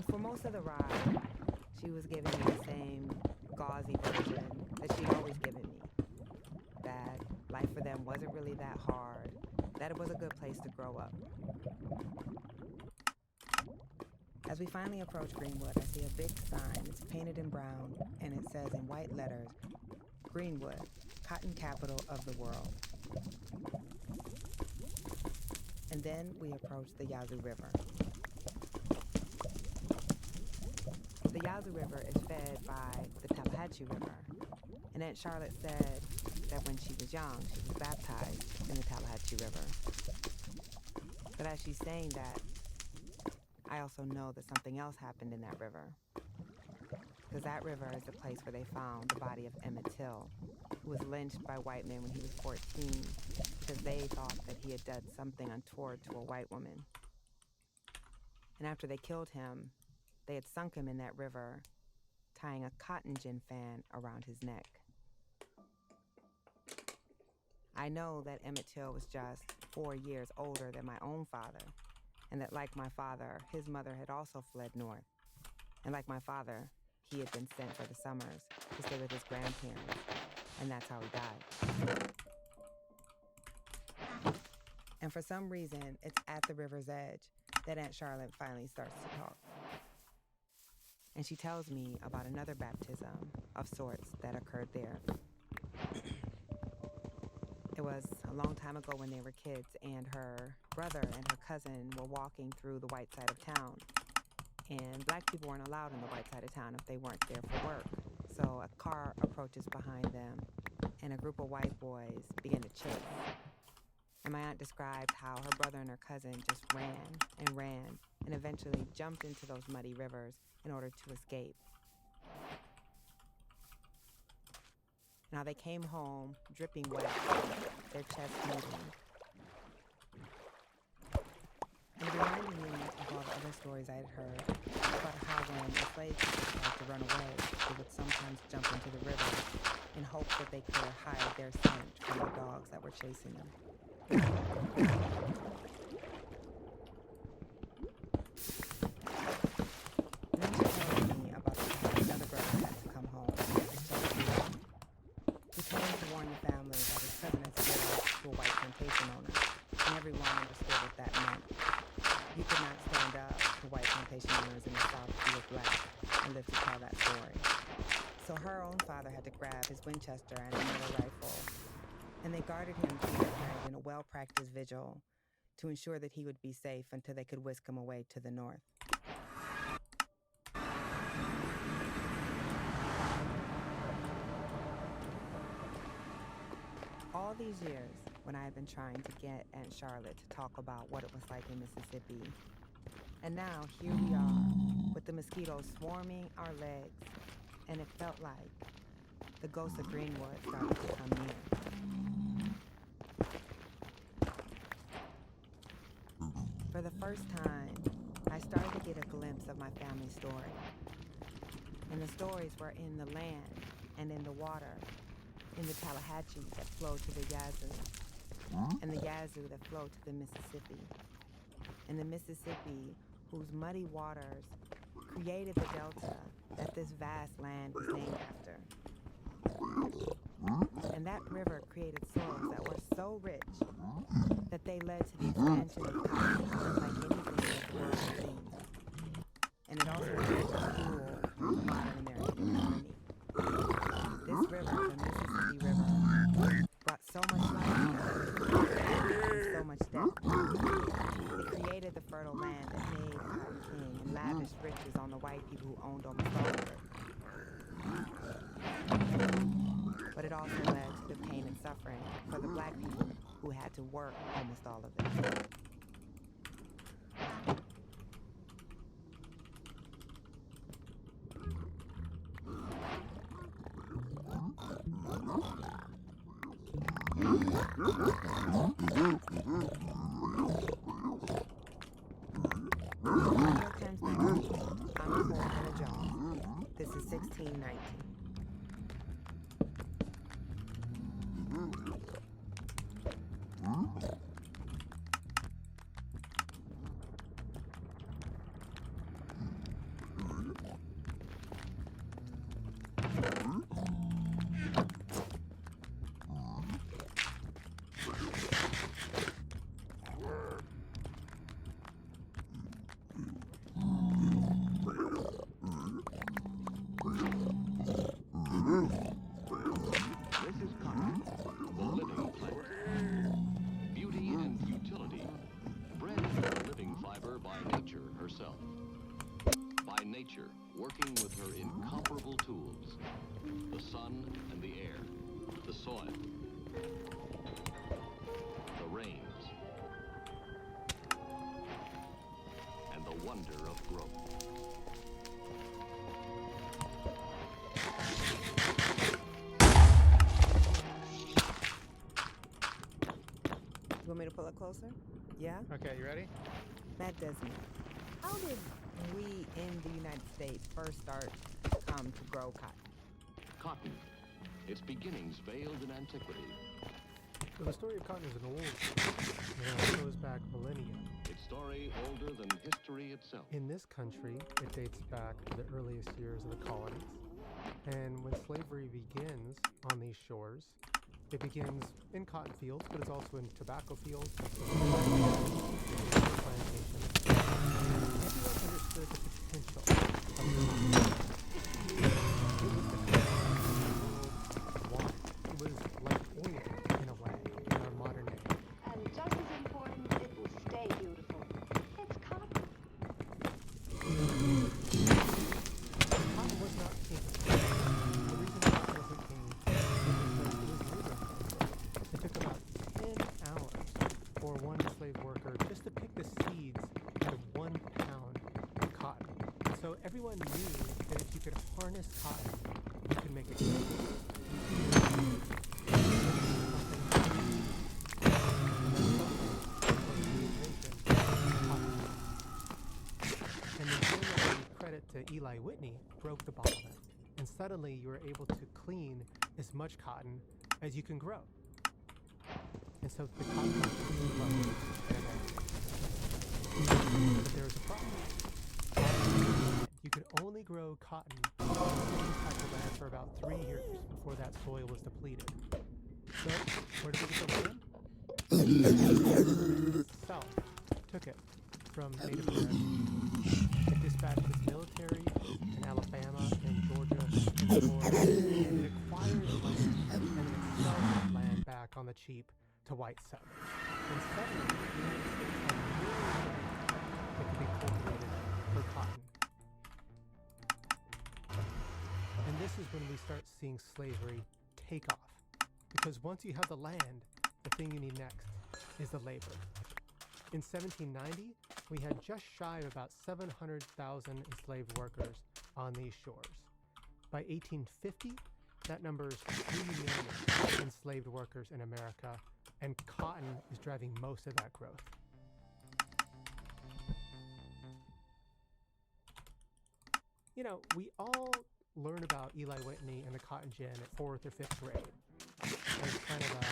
And for most of the ride, she was giving me the same gauzy version that she'd always given me. That life for them wasn't really that hard, that it was a good place to grow up. As we finally approach Greenwood, I see a big sign. It's painted in brown, and it says in white letters, Greenwood, cotton capital of the world. And then we approach the Yazoo River. The Yazoo River is fed by the Tallahatchie River. And Aunt Charlotte said that when she was young, she was baptized in the Tallahatchie River. But as she's saying that, I also know that something else happened in that river. Because that river is the place where they found the body of Emmett Till, who was lynched by white men when he was 14 because they thought that he had done something untoward to a white woman. And after they killed him, they had sunk him in that river, tying a cotton gin fan around his neck. I know that Emmett Till was just 4 years older than my own father, and that like my father, his mother had also fled north. And like my father, he had been sent for the summers to stay with his grandparents, and that's how he died. And for some reason, it's at the river's edge that Aunt Charlotte finally starts to talk. And she tells me about another baptism of sorts that occurred there. It was a long time ago when they were kids, and her brother and her cousin were walking through the white side of town. And black people weren't allowed in the white side of town if they weren't there for work. So a car approaches behind them, and a group of white boys begin to chase. And my aunt described how her brother and her cousin just ran, and eventually jumped into those muddy rivers in order to escape. Now they came home dripping wet, their chests moving. And it reminded me of all the other stories I had heard about how when enslaved people tried to run away, they would sometimes jump into the river in hopes that they could hide their scent from the dogs that were chasing them. And then she told me about another brother had to come home. He came to warn the family that his cousin had sold to a white plantation owner, and everyone understood what that meant. You could not stand up to white plantation owners in the South if you were black and live to tell that story. So her own father had to grab his Winchester and another rifle, and they guarded him through the night in a well-practiced vigil to ensure that he would be safe until they could whisk him away to the north. All these years, when I had been trying to get Aunt Charlotte to talk about what it was like in Mississippi, and now here we are, with the mosquitoes swarming our legs, and it felt like the ghost of Greenwood started to come near. For the first time, I started to get a glimpse of my family story. And the stories were in the land and in the water, in the Tallahatchie that flowed to the Yazoo, and the Yazoo that flowed to the Mississippi, and the Mississippi whose muddy waters created the delta that this vast land was named after. And that river created soils that were so rich that they led to the expansion of cotton unlike anything that the world had seen. And it also helped to fuel the modern American economy. This river, the Mississippi River, brought so much life and so much death. It created the fertile land that made Cotton King and lavished riches on the white people who owned almost all of it. But it also led to the pain and suffering for the black people who had to work almost all of it. New York Times Magazine. I'm Nicole Hannah-Jones. This is 1619. nature working with her incomparable tools. The sun and the air, the soil, the rains, and the wonder of growth. You want me to pull it closer? Yeah? Okay, you ready? Matt Desmond, how did we in the United States first start to grow cotton? Cotton, its beginnings veiled in antiquity. So the story of cotton is an old story. It goes back millennia. Its story older than history itself. In this country, it dates back to the earliest years of the colonies. And when slavery begins on these shores, it begins in cotton fields, but it's also in tobacco fields, plantations. Everyone understood the potential of cotton. It was like oil in a way in our modern day. And just as important, it will stay beautiful. It's cotton. Cotton was not king. The reason cotton wasn't king is because it was labor intensive. It took about 10 hours for one slave worker just to pick the seeds out of 1 pound of cotton. So everyone knew that if you could harness cotton, you could make it. And the credit to Eli Whitney broke the bottleneck, and suddenly you were able to clean as much cotton as you can grow. And so the cotton market was leveled in America. But there was a problem. You could only grow cotton on the same type of land for about 3 years before that soil was depleted. So, where did we get the land? The South took it from Native Americans. It dispatched its military in Alabama and Georgia and Florida, and it acquired land and then it sold that land back on the cheap to white settlers. And suddenly, the United States had millions of acres that could be cultivated for cotton. And this is when we start seeing slavery take off. Because once you have the land, the thing you need next is the labor. In 1790, we had just shy of about 700,000 enslaved workers on these shores. By 1850, that number is 3 million enslaved workers in America, and cotton is driving most of that growth. You know, we all learn about Eli Whitney and the cotton gin at 4th or 5th grade. It's kind of a